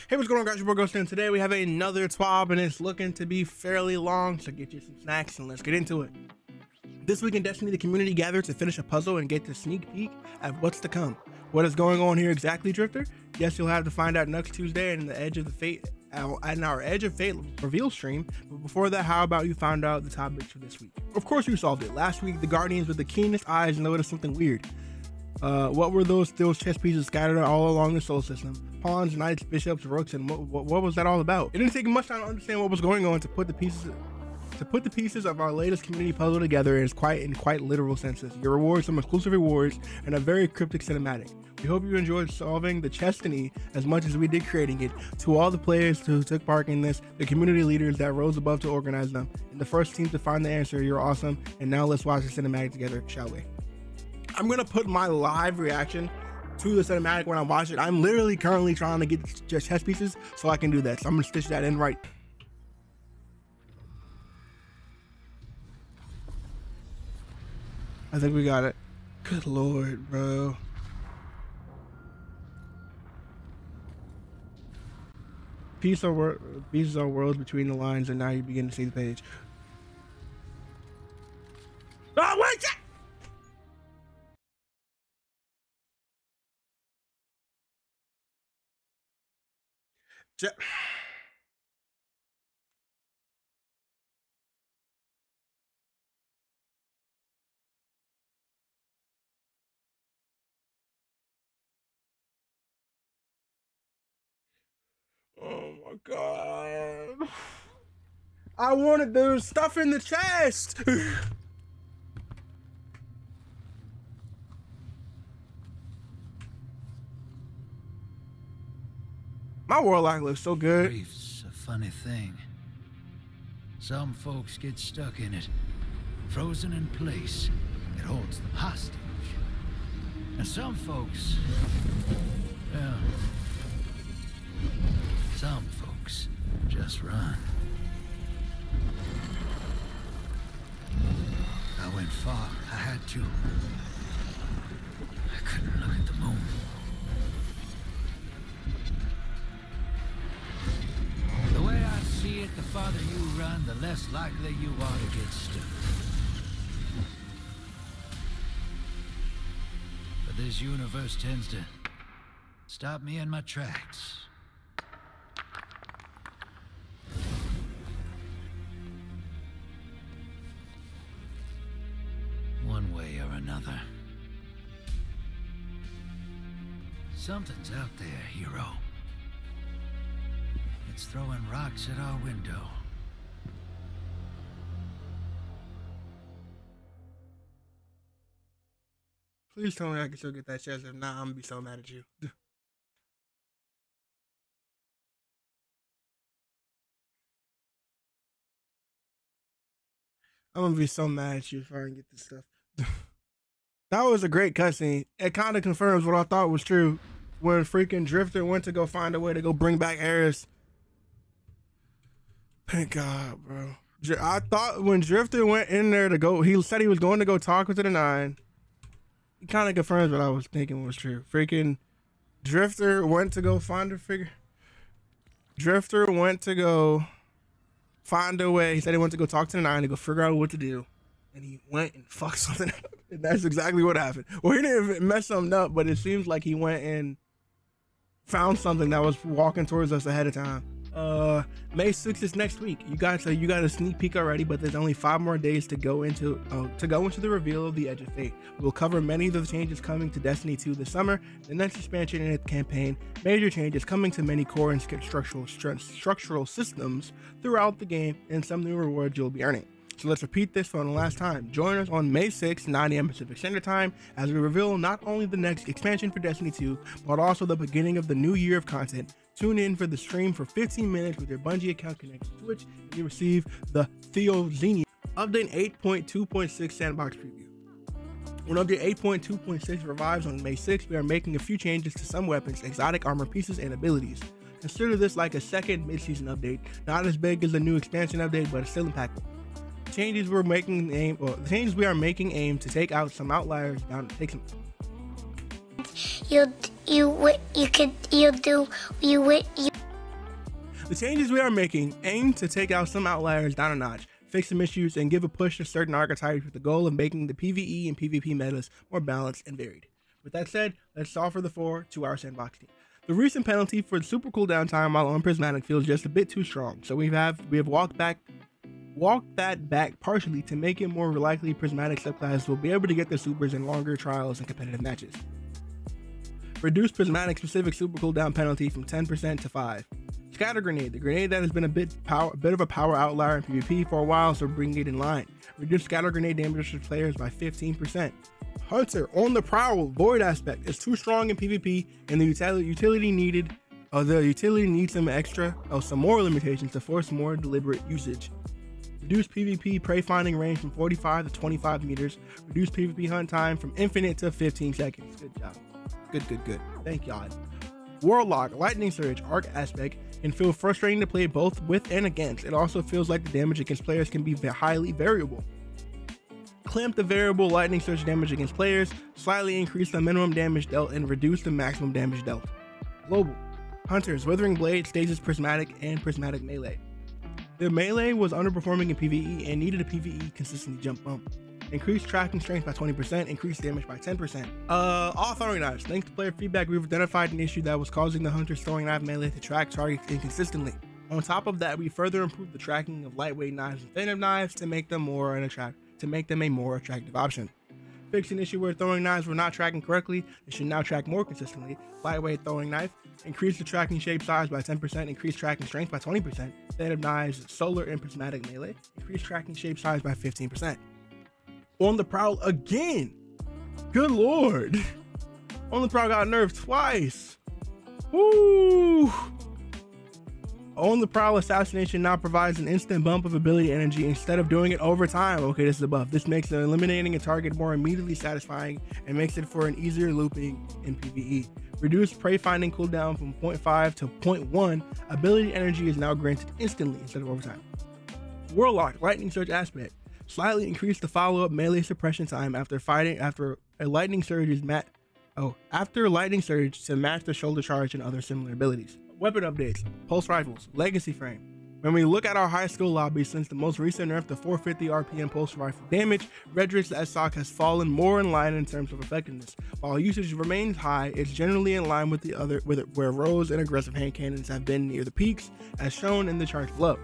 Hey, what's going on, guys? Your boy Ghost, and today we have another TWAB, and it's looking to be fairly long, so get you some snacks and let's get into it. This week in Destiny, the community gathered to finish a puzzle and get the sneak peek at what's to come. What is going on here exactly, Drifter? Yes, you'll have to find out next Tuesday in the Edge of Fate reveal stream. But before that, how about you found out the topics for this week? Of course you solved it. Last week, the Guardians with the keenest eyes noticed something weird. What were those chess pieces scattered all along the solar system? Pawns, knights, bishops, rooks, and what was that all about? It didn't take much time to understand what was going on to put the pieces of our latest community puzzle together in quite literal senses. Your rewards, some exclusive rewards, and a very cryptic cinematic. We hope you enjoyed solving the Chestiny as much as we did creating it. To all the players who took part in this, the community leaders that rose above to organize them, and the first team to find the answer, you're awesome. And now let's watch the cinematic together, shall we? I'm gonna put my live reaction to the cinematic when I watch it. I'm literally currently trying to get just chess pieces so I can do that. So I'm gonna stitch that in right. I think we got it. Good Lord, bro. Pieces are worlds between the lines, and now you begin to see the page. Oh, wait! Oh my god. I wanted the stuff in the chest. My warlock looks so good. Grief's a funny thing. Some folks get stuck in it, frozen in place. It holds them hostage. And some folks, well, some folks just run. I went far. I had to. I couldn't look at the moon. The way I see it, the farther you run, the less likely you are to get stuck. But this universe tends to stop me in my tracks. One way or another. Something's out there, hero. It's throwing rocks at our window. Please tell me I can still get that chest. If not, I'm gonna be so mad at you. I'm gonna be so mad at you if I can get this stuff. That was a great cutscene. It kind of confirms what I thought was true when freaking Drifter went to go find a way to go bring back Harris. Thank God, bro. I thought when Drifter went in there to go, he said he was going to go talk with the 9. He kind of confirms what I was thinking was true. Freaking Drifter went to go find a figure. Drifter went to go find a way. He said he went to go talk to the 9 to go figure out what to do. And he went and fucked something up. And that's exactly what happened. Well, he didn't mess something up, but it seems like he went and found something that was walking towards us ahead of time. May 6th is next week. You got a sneak peek already, but there's only 5 more days to go into the reveal of the Edge of Fate. We'll cover many of the changes coming to Destiny 2 this summer, the next expansion in its campaign, major changes coming to many core and structural systems throughout the game, and some new rewards you'll be earning. So let's repeat this for the last time. Join us on May 6th, 9 AM Pacific Standard Time, as we reveal not only the next expansion for Destiny 2, but also the beginning of the new year of content. Tune in for the stream for 15 minutes with your Bungie account connected to Twitch, and you receive the Theozenia Update 8.2.6 Sandbox preview. When Update 8.2.6 revives on May 6th, we are making a few changes to some weapons, exotic armor pieces, and abilities. Consider this like a second mid-season update, not as big as the new expansion update, but still impactful. The changes we are making aim to take out some outliers down. Take some. The changes we are making aim to take out some outliers down a notch, fix some issues, and give a push to certain archetypes with the goal of making the PvE and PvP metas more balanced and varied. With that said, let's offer the floor to our Sandbox team. The recent penalty for the super cooldown time while on Prismatic feels just a bit too strong, so we have walked that back partially to make it more likely Prismatic subclasses will be able to get their supers in longer trials and competitive matches. Reduce Prismatic specific super cooldown penalty from 10% to 5%. Scatter Grenade, the grenade that has been a bit of a power outlier in PvP for a while, so bringing it in line. Reduce Scatter Grenade damage to players by 15%. Hunter on the Prowl, Void aspect is too strong in PvP, and the utility needs some more limitations to force more deliberate usage. Reduce PvP prey finding range from 45 to 25 meters. Reduce PvP hunt time from infinite to 15 seconds. Good job. Good. Thank God. Warlock, Lightning Surge, Arc aspect can feel frustrating to play both with and against. It also feels like the damage against players can be highly variable. Clamp the variable Lightning Surge damage against players, slightly increase the minimum damage dealt, and reduce the maximum damage dealt. Global, Hunters, Withering Blade, Stasis Prismatic, and Prismatic Melee. The melee was underperforming in PvE and needed a PvE consistency jump bump. Increased tracking strength by 20%, increased damage by 10%. All throwing knives. Thanks to player feedback, we've identified an issue that was causing the Hunter's throwing knife melee to track targets inconsistently. On top of that, we further improved the tracking of lightweight knives and thinner knives to make them a more attractive option. Fixed an issue where throwing knives were not tracking correctly. They should now track more consistently. Lightweight throwing knife. Increase the tracking shape size by 10%, increase tracking strength by 20%. Thinner knives, solar and prismatic melee. Increase tracking shape size by 15%. On the Prowl again. Good lord. On the Prowl got nerfed twice. Woo. On the Prowl, Assassination now provides an instant bump of ability energy instead of doing it over time. Okay, this is a buff. This makes eliminating a target more immediately satisfying and makes it for an easier looping in PvE. Reduced prey finding cooldown from 0.5 to 0.1. Ability energy is now granted instantly instead of over time. Warlock, Lightning Surge aspect. Slightly increase the follow-up melee suppression time after a lightning surge to match the shoulder charge and other similar abilities. Weapon updates, pulse rifles, legacy frame. When we look at our high skill lobbies since the most recent nerf to 450 RPM pulse rifle damage, Redrick's S-Stock has fallen more in line in terms of effectiveness. While usage remains high, it's generally in line with where Rose and aggressive hand cannons have been near the peaks, as shown in the charts below.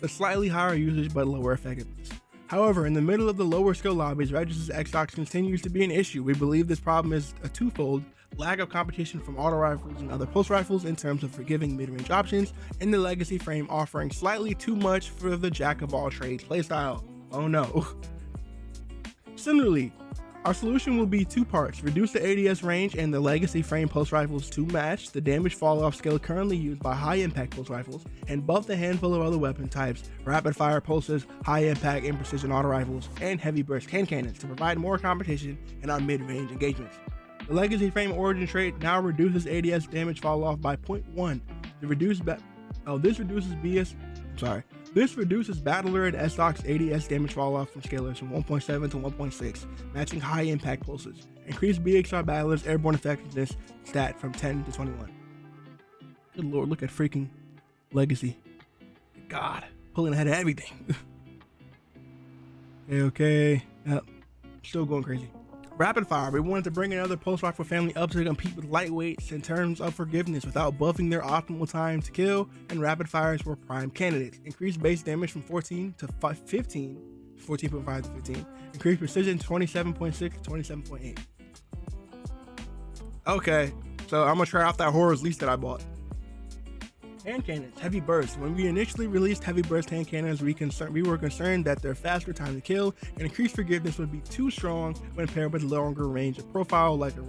The slightly higher usage but lower effectiveness. However, in the middle of the lower skill lobbies, Redrick's X-Stock continues to be an issue. We believe this problem is a twofold: lack of competition from auto rifles and other pulse rifles in terms of forgiving mid-range options, and the legacy frame offering slightly too much for the jack-of-all-trades playstyle. Oh no. Similarly, our solution will be two parts: reduce the ADS range and the legacy frame pulse rifles to match the damage fall-off skill currently used by high-impact pulse rifles, and buff the handful of other weapon types, rapid-fire pulses, high-impact and precision auto rifles, and heavy burst hand cannons to provide more competition in our mid-range engagements. The legacy frame origin trait now reduces ADS damage fall-off by 0.1. This reduces Battler and S-Stock's ADS damage fall-off from scalars from 1.7 to 1.6, matching high impact pulses. Increase BXR Battler's airborne effectiveness stat from 10 to 21. Good lord, look at freaking Legacy. God, pulling ahead of everything. Okay. Yep. Still going crazy. Rapid fire. We wanted to bring another pulse rifle family up to compete with lightweights in terms of forgiveness without buffing their optimal time to kill, and rapid fires were prime candidates. Increase base damage from 14 to 15, 14.5 to 15. Increase precision 27.6 to 27.8. Okay, so I'm gonna try out that Horror's Lease that I bought. Hand cannons, heavy burst. When we initially released heavy burst hand cannons, we were concerned that their faster time to kill and increased forgiveness would be too strong when paired with longer range of profile like that of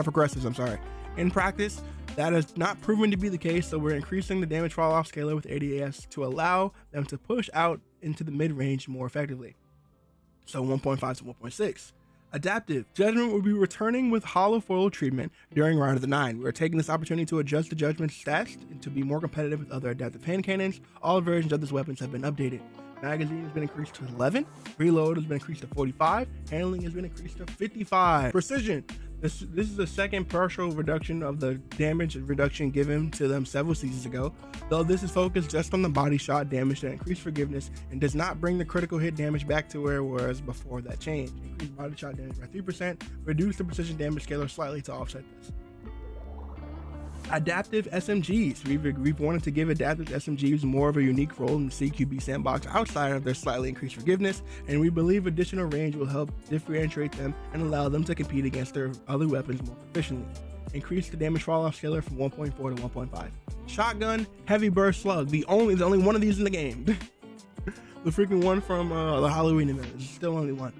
aggressives. In practice, that has not proven to be the case, so we're increasing the damage fall off scalar with ADS to allow them to push out into the mid-range more effectively. So 1.5 to 1.6. Adaptive. Judgment will be returning with hollow foil treatment during Ride of the Nine. We are taking this opportunity to adjust the Judgment stats and to be more competitive with other adaptive hand cannons. All versions of these weapons have been updated. Magazine has been increased to 11. Reload has been increased to 45. Handling has been increased to 55. Precision. This is the second partial reduction of the damage reduction given to them several seasons ago, though this is focused just on the body shot damage to increase forgiveness and does not bring the critical hit damage back to where it was before that change. Increase body shot damage by 3%, reduce the precision damage scaler slightly to offset this. Adaptive SMGs. We've wanted to give adaptive SMGs more of a unique role in the CQB sandbox outside of their slightly increased forgiveness, and we believe additional range will help differentiate them and allow them to compete against their other weapons more efficiently. Increase the damage fall-off scaler from 1.4 to 1.5. Shotgun, heavy burst slug. There's only one of these in the game. The freaking one from the Halloween event. There's still only one.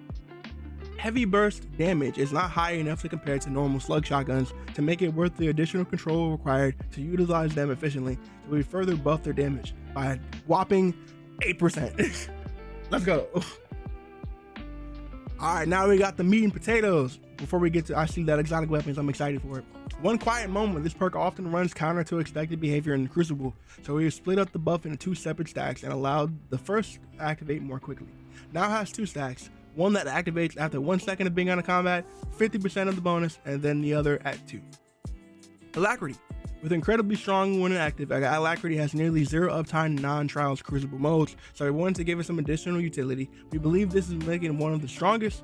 Heavy burst damage is not high enough to compare to normal slug shotguns to make it worth the additional control required to utilize them efficiently, so we further buff their damage by a whopping 8%. Let's go. Alright, now we got the meat and potatoes. Before we get to I see that exotic weapons, I'm excited for it. One quiet moment. This perk often runs counter to expected behavior in the Crucible, so we split up the buff into 2 separate stacks and allowed the first to activate more quickly. Now it has 2 stacks. One that activates after 1 second of being out of combat, 50% of the bonus, and then the other at 2. Alacrity. With incredibly strong when active, Alacrity has nearly 0 uptime non-trials Crucible modes, so we wanted to give it some additional utility. We believe this will make it one of the strongest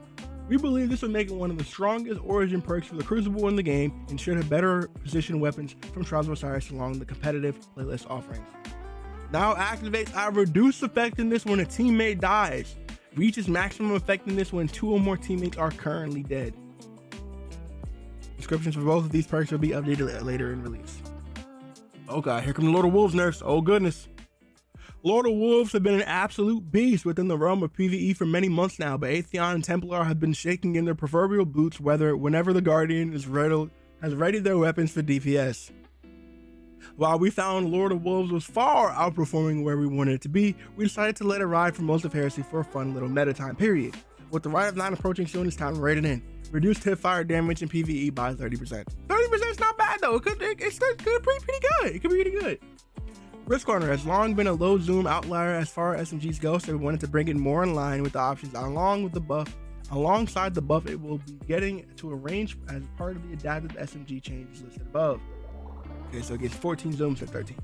origin perks for the Crucible in the game, and should have better position weapons from Trials of Osiris along the competitive playlist offerings. Now activates our reduced effectiveness when a teammate dies. Reaches maximum effectiveness when 2 or more teammates are currently dead. Descriptions for both of these perks will be updated later in release. Oh god, here come the Lord of Wolves nerfs. Oh goodness. Lord of Wolves have been an absolute beast within the realm of PvE for many months now, but Atheon and Templar have been shaking in their proverbial boots whenever the Guardian has readied their weapons for DPS. While we found Lord of Wolves was far outperforming where we wanted it to be, we decided to let it ride for most of Heresy for a fun little meta time period. With the Rite of Nine approaching soon, it's time to raid it in. Reduced hipfire damage in PvE by 30%. 30% is not bad though. It's pretty good. It could be pretty good. Risk Corner has long been a low zoom outlier as far as SMGs go, so we wanted to bring it more in line with the options alongside the buff it will be getting to a range as part of the adaptive SMG changes listed above. Okay, so it gets 14 zooms at 13.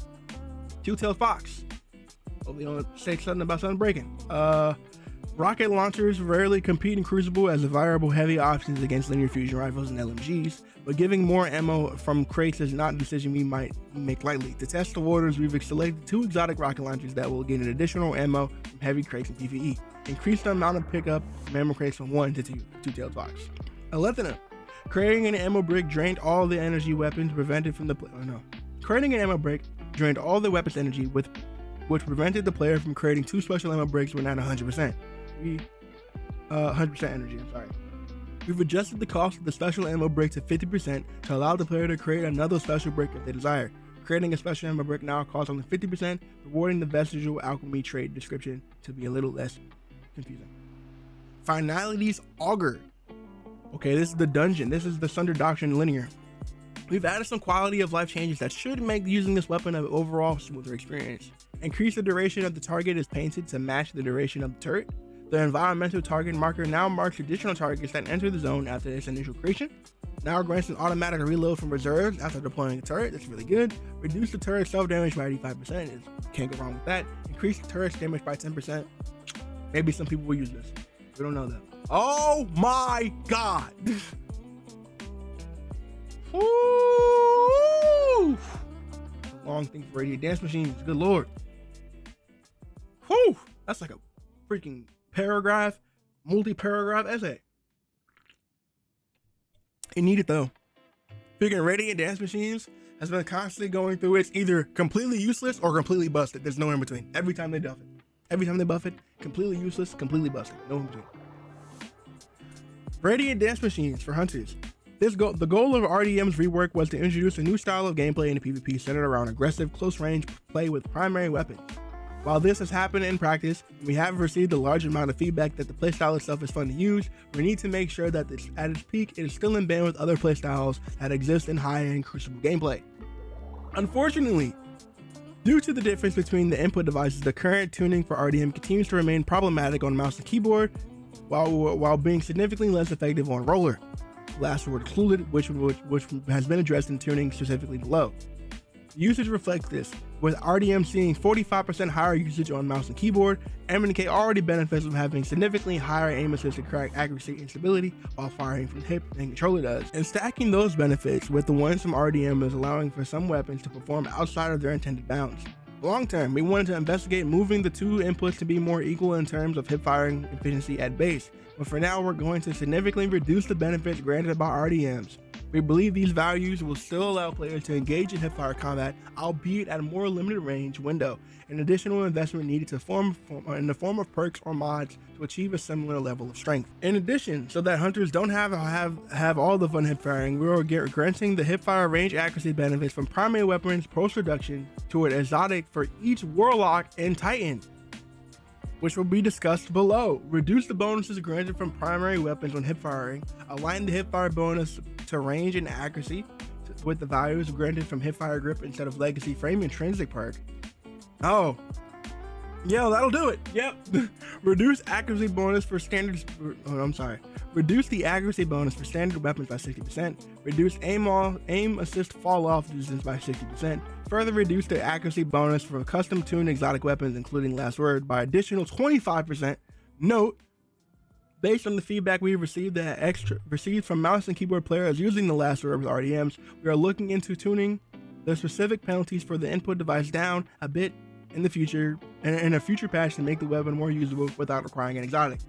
Two-tailed fox. Hopefully don't say something about something breaking. Rocket launchers rarely compete in Crucible as viable heavy options against linear fusion rifles and LMGs, but giving more ammo from crates is not a decision we might make lightly. To test the waters, we've selected 2 exotic rocket launchers that will get an additional ammo from heavy crates in PvE. Increase the amount of pickup from ammo crates from 1 to 2. Two-tailed fox. Alethina. Creating an ammo brick drained all the energy weapons prevented from the Creating an ammo brick drained all the weapons energy, which prevented the player from creating 2 special ammo bricks when at 100%. 100% energy, I'm sorry. We've adjusted the cost of the special ammo brick to 50% to allow the player to create another special brick if they desire. Creating a special ammo brick now costs only 50%, rewarding the vestigial alchemy trade description to be a little less confusing. Finality's Augur. Okay, this is the dungeon. This is the Sunder Doctrine linear. We've added some quality of life changes that should make using this weapon an overall smoother experience. Increase the duration of the target is painted to match the duration of the turret. The environmental target marker now marks additional targets that enter the zone after its initial creation. Now grants an automatic reload from reserves after deploying a turret. That's really good. Reduce the turret self-damage by 85%. Can't go wrong with that. Increase the turret's damage by 10%. Maybe some people will use this. We don't know that. Oh my god! Woo! It's a long thing for radiant dance machines. Good lord. Whew! That's like a freaking paragraph, multi-paragraph essay. It needed though. Freaking radiant dance machines has been constantly going through it's either completely useless or completely busted. There's no in between. Every time they buff it. Every time they buff it, completely useless, completely busted. No in between. Radiant dance machines for hunters. The goal of RDM's rework was to introduce a new style of gameplay in the PvP centered around aggressive, close-range play with primary weapons. While this has happened in practice, and we have received a large amount of feedback that the playstyle itself is fun to use, we need to make sure that at its peak, it is still in band with other playstyles that exist in high-end Crucible gameplay. Unfortunately, due to the difference between the input devices, the current tuning for RDM continues to remain problematic on mouse and keyboard, while being significantly less effective on roller. last word included, which has been addressed in tuning specifically below. Usage reflects this, with RDM seeing 45% higher usage on mouse and keyboard. M&K already benefits from having significantly higher aim assist and correct accuracy and stability while firing from the hip than controller does. And stacking those benefits with the ones from RDM is allowing for some weapons to perform outside of their intended bounds. Long term, we wanted to investigate moving the two inputs to be more equal in terms of hip firing efficiency at base, but for now we're going to significantly reduce the benefits granted by RDMs. We believe these values will still allow players to engage in hipfire combat, albeit at a more limited range window, and additional investment needed to form in the form of perks or mods to achieve a similar level of strength. In addition, so that hunters don't have all the fun hipfiring, we are granting the hipfire range accuracy benefits from primary weapons post-reduction to an exotic for each warlock and titan, which will be discussed below. Reduce the bonuses granted from primary weapons on hipfiring, align the hipfire bonus to range and accuracy with the values granted from hipfire grip instead of legacy frame intrinsic perk. Oh, yeah, that'll do it. Yep. Reduce accuracy bonus for standards. Reduce the accuracy bonus for standard weapons by 60%. Reduce aim assist fall off distance by 60%. Further reduce the accuracy bonus for custom tuned exotic weapons, including last word, by additional 25%. Note, based on the feedback we received from mouse and keyboard players using the last word with RDMs, we are looking into tuning the specific penalties for the input device down a bit in the future, in a future patch to make the weapon more usable without requiring an exotic.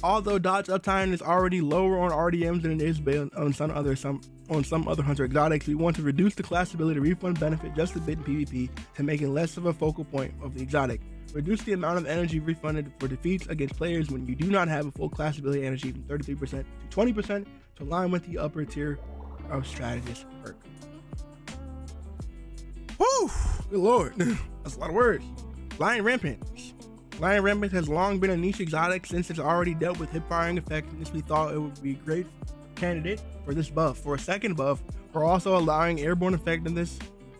Although dodge uptime is already lower on RDMs than it is on some other hunter exotics, we want to reduce the class ability refund benefit just a bit in PvP to make it less of a focal point of the exotic. Reduce the amount of energy refunded for defeats against players when you do not have a full class ability energy from 33% to 20% to align with the upper tier of strategist perk. Whew! Good lord. That's a lot of words. Lion Rampant. Lion Rampant has long been a niche exotic since it's already dealt with hip firing effectiveness. We thought it would be a great candidate for this buff. For a second buff, we're also allowing airborne effectiveness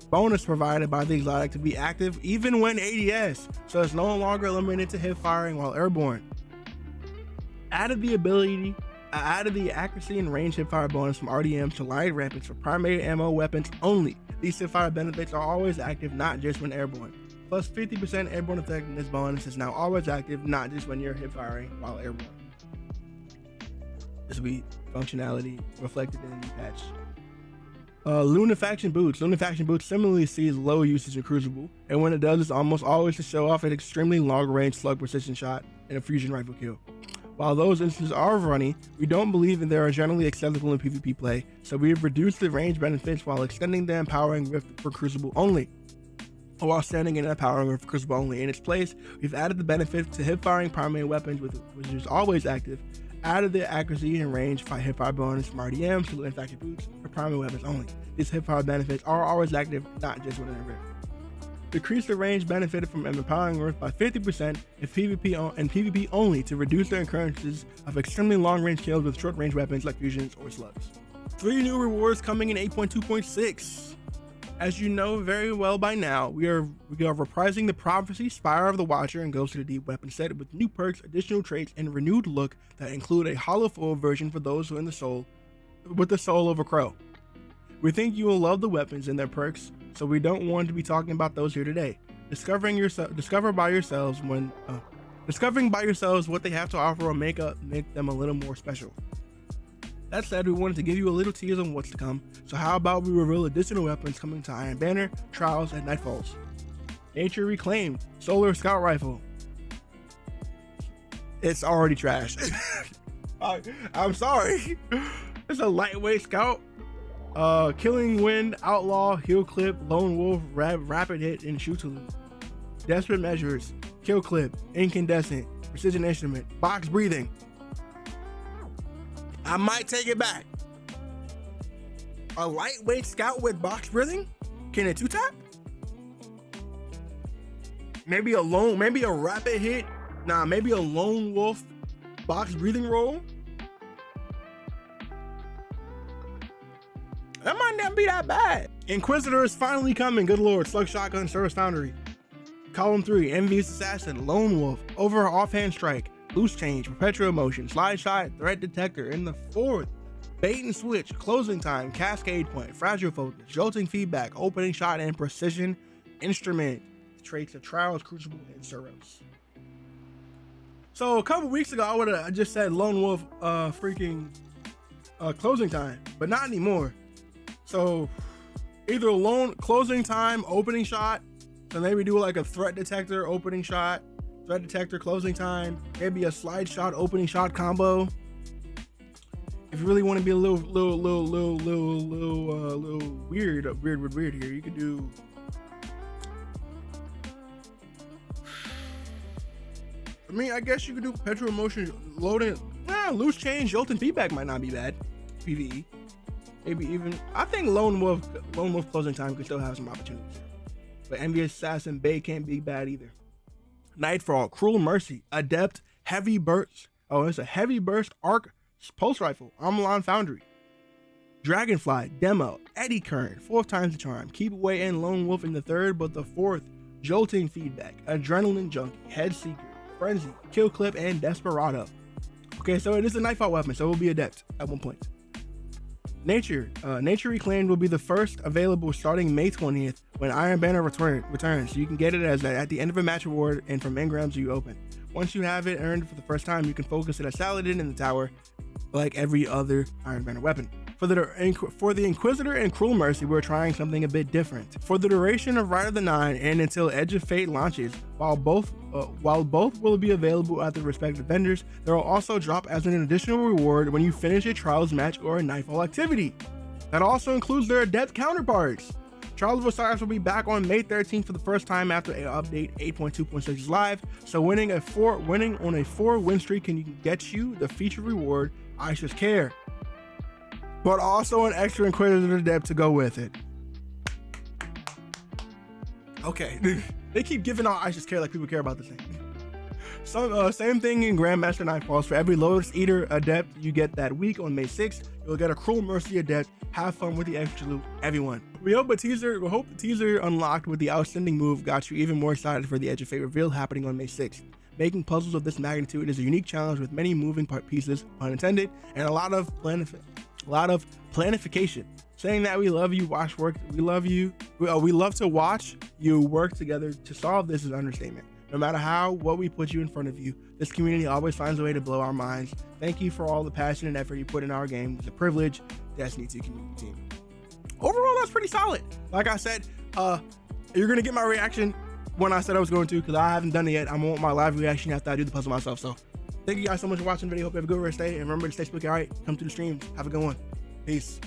bonus provided by the exotic to be active even when ADS, so it's no longer limited to hip firing while airborne. Added the accuracy and range hipfire bonus from RDMs to Lion Rampants for primary ammo weapons only. These hipfire benefits are always active, not just when airborne. Plus 50% airborne effectiveness bonus is now always active, not just when you're hipfiring while airborne. This will be functionality reflected in the patch. Lunafaction Boots. Lunafaction Boots similarly sees low usage in Crucible, and when it does, it's almost always to show off an extremely long-range slug precision shot and a fusion rifle kill. While those instances are runny, we don't believe that they are generally acceptable in PvP play, so we have reduced the range benefits while extending the empowering rift for Crucible only. While standing in empowering rift for Crucible only in its place, we've added the benefit to hip-firing primary weapons, which is always active, added the accuracy and range hipfire bonus from RDMs to Lunafaction Boots for primary weapons only. These hipfire benefits are always active, not just within a rift. Decrease the range benefited from empowering rift by 50% if PvP only to reduce the occurrences of extremely long-range kills with short-range weapons like fusions or slugs. 3 new rewards coming in 8.2.6. As you know very well by now, we are reprising the Prophecy, Spire of the Watcher, and Ghost of the Deep weapon set with new perks, additional traits, and a renewed look that include a hollow foil version for those who with the soul of a crow. We think you will love the weapons and their perks, so we don't want to be talking about those here today. Discovering by yourselves what they have to offer will make them a little more special. That said, we wanted to give you a little tease on what's to come, so how about we reveal additional weapons coming to Iron Banner, Trials, and Nightfalls. Nature Reclaimed, Solar Scout Rifle. It's already trash. I'm sorry. It's a lightweight scout. Killing Wind, Outlaw, Heel Clip, Lone Wolf, Rapid Hit, and Shoot to Loot. Desperate Measures, Kill Clip, Incandescent, Precision Instrument, Box Breathing. I might take it back. A lightweight scout with box breathing? Can it 2-tap? Maybe a rapid hit? Nah, maybe a lone wolf box breathing roll? That might not be that bad. Inquisitor is finally coming. Good lord. Slug Shotgun, Service Foundry. Column 3, Envious Assassin, Lone Wolf, Over Offhand Strike, Loose Change, Perpetual Motion, Slide Shot, Threat Detector. In the 4th Bait and switch, closing time, cascade point, fragile focus, jolting feedback, opening shot, and precision instrument. Traits of Trials, Crucible, and Suros. So a couple weeks ago, I would have just said Lone Wolf closing time, but not anymore. So either closing time, opening shot. So maybe do like a threat detector, opening shot, threat detector, closing time. Maybe a slide shot, opening shot combo. If you really want to be a little weird here, you could do. I mean, I guess you could do perpetual motion, loading, loose change, jolting feedback might not be bad. PvE. Maybe even, I think Lone Wolf closing time could still have some opportunities. But Envious Assassin Bay can't be bad either. Nightfall, Cruel Mercy, Adept, Heavy Burst. Oh, it's a Heavy Burst Arc Pulse Rifle, Amalon Foundry. Dragonfly, Demo, Eddy Current, 4 times the charm. Keep Away and Lone Wolf in the 3rd, but the 4th, Jolting Feedback, Adrenaline Junkie, Head Seeker, Frenzy, Kill Clip, and Desperado. Okay, so it is a Nightfall weapon, so it will be Adept at one point. Nature Reclaimed will be the first available starting May 20th when Iron Banner returns. So you can get it as at the end of a match reward and from engrams you open. Once you have it earned for the first time, you can focus it as Saladin in the tower like every other Iron Banner weapon. For the Inquisitor and Cruel Mercy, we're trying something a bit different. For the duration of Ride of the Nine and until Edge of Fate launches, while both will be available at the respective vendors, they will also drop as an additional reward when you finish a Trials match or a Nightfall activity. That also includes their Adept counterparts. Trials of Osiris will be back on May 13th for the first time after update 8.2.6 is live, so winning on a 4 win streak can get you the feature reward Aisha's Care, but also an extra Inquisitor Adept to go with it. Okay, they keep giving out Aisha's Care like people care about this thing. So, same thing in Grandmaster Nightfalls. For every Lotus Eater Adept you get that week on May 6th, you'll get a Cruel Mercy Adept. Have fun with the extra loot, everyone. We hope the teaser unlocked with the outstanding move got you even more excited for the Edge of Fate reveal happening on May 6th. Making puzzles of this magnitude is a unique challenge with many moving part pieces, pun intended, and a lot of planification. Saying that we love you, we love to watch you work together to solve this is an understatement. No matter what we put you in front of you, this community always finds a way to blow our minds. Thank you for all the passion and effort you put in our game. It's a privilege. Destiny 2 community team. Overall, that's pretty solid. Like I said, you're gonna get my reaction when I said I was going to, because I haven't done it yet. I'm on my live reaction after I do the puzzle myself. So thank you guys so much for watching the video. Hope you have a good rest day, and remember to stay spooky. All right, come to the streams. Have a good one. Peace.